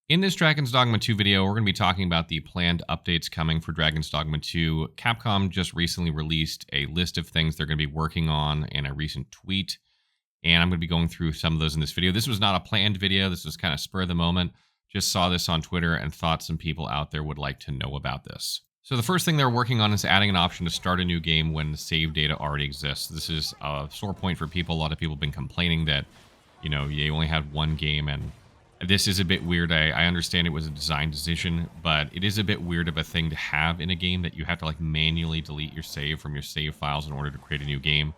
In this Dragon's Dogma 2 video, we're going to be talking about the planned updates coming for Dragon's Dogma 2. Capcom just recently released a list of things they're going to be working on in a recent tweet, and I'm going to be going through some of those in this video. This was not a planned video. This was kind of spur of the moment. Just saw this on Twitter and thought some people out there would like to know about this. So the first thing they're working on is adding an option to start a new game when the save data already exists. This is a sore point for people. A lot of people have been complaining that, you only had one game, and this is a bit weird. I understand it was a design decision, but it is a bit weird of a thing to have in a game that you have to manually delete your save from your save files in order to create a new game.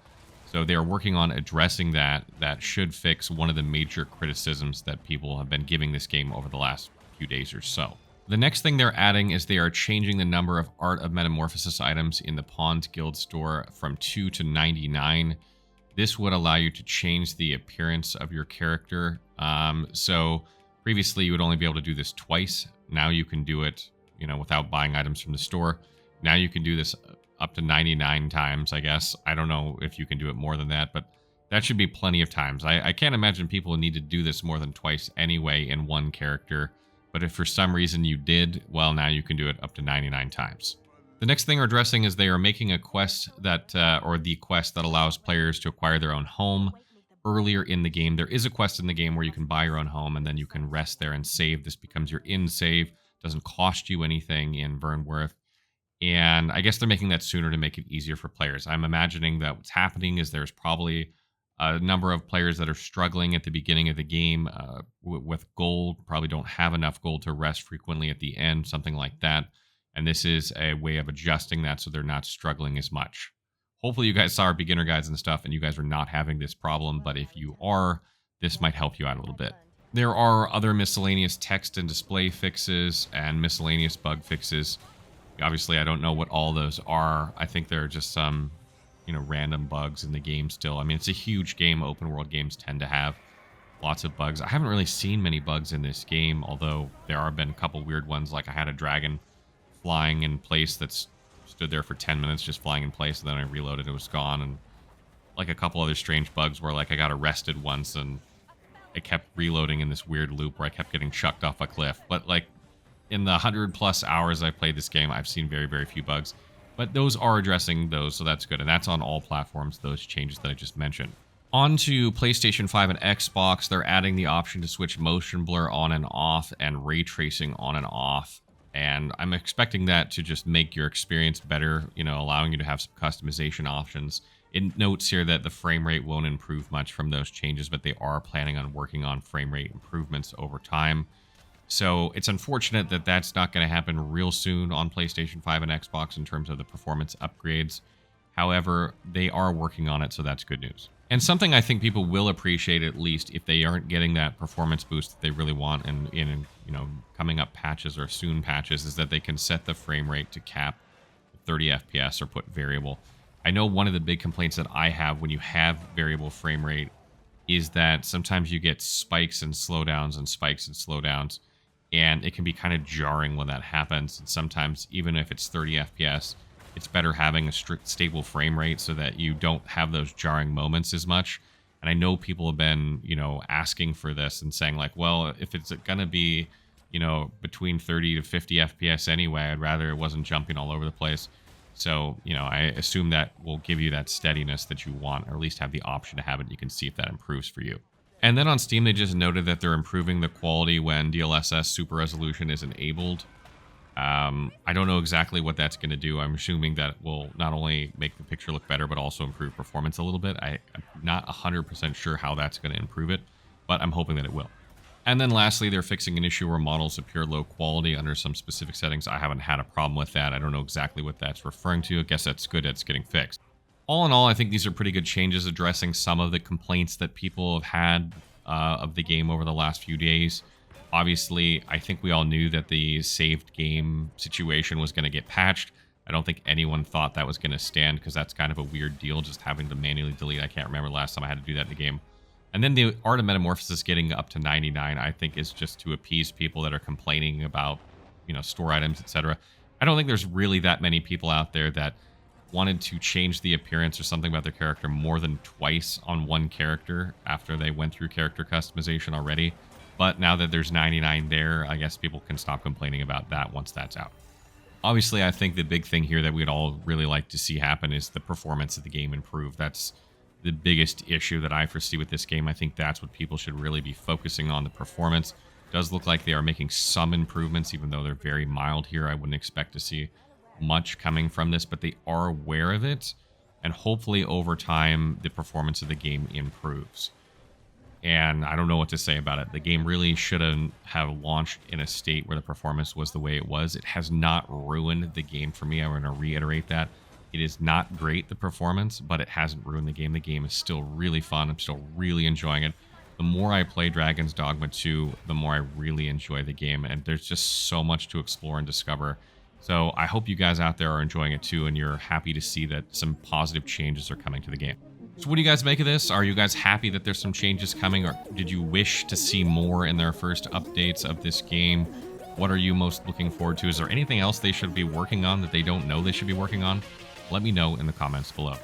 So they are working on addressing that. That should fix one of the major criticisms that people have been giving this game over the last few days or so. The next thing they're adding is they are changing the number of Art of Metamorphosis items in the Pawns Guild store from 2 to 99. This would allow you to change the appearance of your character. So previously you would only be able to do this twice. Now you can do it, without buying items from the store. Now you can do this up to 99 times, I guess. I don't know if you can do it more than that, but that should be plenty of times. I can't imagine people need to do this more than twice anyway in one character. But if for some reason you did, well, now you can do it up to 99 times. The next thing they're addressing is they are making a quest that, or the quest that allows players to acquire their own home earlier in the game. There is a quest in the game where you can buy your own home and then you can rest there and save. This becomes your in save. Doesn't cost you anything in Vernworth. And I guess they're making that sooner to make it easier for players. I'm imagining that what's happening is there's probably a number of players that are struggling at the beginning of the game with gold, probably don't have enough gold to rest frequently at the end, something like that. And this is a way of adjusting that so they're not struggling as much. Hopefully you guys saw our beginner guides and stuff and you guys are not having this problem, but if you are, this might help you out a little bit. There are other miscellaneous text and display fixes and miscellaneous bug fixes. Obviously, I don't know what all those are. I think there are just some, random bugs in the game still. I mean, it's a huge game. Open world games tend to have lots of bugs. I haven't really seen many bugs in this game, although there have been a couple weird ones. Like I had a dragon flying in place that stood there for 10 minutes just flying in place, and then I reloaded, it was gone. And like a couple other strange bugs where I got arrested once and it kept reloading in this weird loop where I kept getting chucked off a cliff. But in the 100+ hours I've played this game, I've seen very, very few bugs. But those are addressing those, so that's good. And that's on all platforms, those changes that I just mentioned. On to PlayStation 5 and Xbox, they're adding the option to switch motion blur on and off and ray tracing on and off. And I'm expecting that to just make your experience better, allowing you to have some customization options. It notes here that the frame rate won't improve much from those changes, but they are planning on working on frame rate improvements over time. So it's unfortunate that that's not going to happen real soon on PlayStation 5 and Xbox in terms of the performance upgrades. However, they are working on it, so that's good news. And something I think people will appreciate, at least if they aren't getting that performance boost that they really want in coming up patches or soon patches, is that they can set the frame rate to cap 30 FPS or put variable. I know one of the big complaints that I have when you have variable frame rate is that sometimes you get spikes and slowdowns and spikes and slowdowns. And it can be kind of jarring when that happens. And sometimes, even if it's 30 FPS, it's better having a strict, stable frame rate so that you don't have those jarring moments as much. And I know people have been, asking for this and saying well, if it's going to be, between 30 to 50 FPS anyway, I'd rather it wasn't jumping all over the place. So, I assume that will give you that steadiness that you want, or at least have the option to have it. You can see if that improves for you. And then on Steam, they just noted that they're improving the quality when DLSS Super Resolution is enabled. I don't know exactly what that's going to do. I'm assuming that will not only make the picture look better, but also improve performance a little bit. I'm not 100% sure how that's going to improve it, but I'm hoping that it will. And then lastly, they're fixing an issue where models appear low quality under some specific settings. I haven't had a problem with that. I don't know exactly what that's referring to. I guess that's good. It's getting fixed. All in all, I think these are pretty good changes addressing some of the complaints that people have had of the game over the last few days. Obviously, I think we all knew that the saved game situation was going to get patched. I don't think anyone thought that was going to stand, because that's kind of a weird deal, just having to manually delete. I can't remember the last time I had to do that in the game. And then the Art of Metamorphosis getting up to 99, I think, is just to appease people that are complaining about, store items, etc. I don't think there's really that many people out there that wanted to change the appearance or something about their character more than twice on one character after they went through character customization already. But now that there's 99 there, I guess people can stop complaining about that once that's out. Obviously, I think the big thing here that we'd all really like to see happen is the performance of the game improve. That's the biggest issue that I foresee with this game. I think that's what people should really be focusing on, the performance. It does look like they are making some improvements, even though they're very mild here. I wouldn't expect to see much coming from this, but they are aware of it. And hopefully over time, the performance of the game improves. And I don't know what to say about it. The game really shouldn't have launched in a state where the performance was the way it was. It has not ruined the game for me. I want to reiterate that. It is not great, the performance, but it hasn't ruined the game. The game is still really fun. I'm still really enjoying it. The more I play Dragon's Dogma 2, the more I really enjoy the game. And there's just so much to explore and discover. So I hope you guys out there are enjoying it too, and you're happy to see that some positive changes are coming to the game. So what do you guys make of this? Are you guys happy that there's some changes coming, or did you wish to see more in their first updates of this game? What are you most looking forward to? Is there anything else they should be working on that they don't know they should be working on? Let me know in the comments below.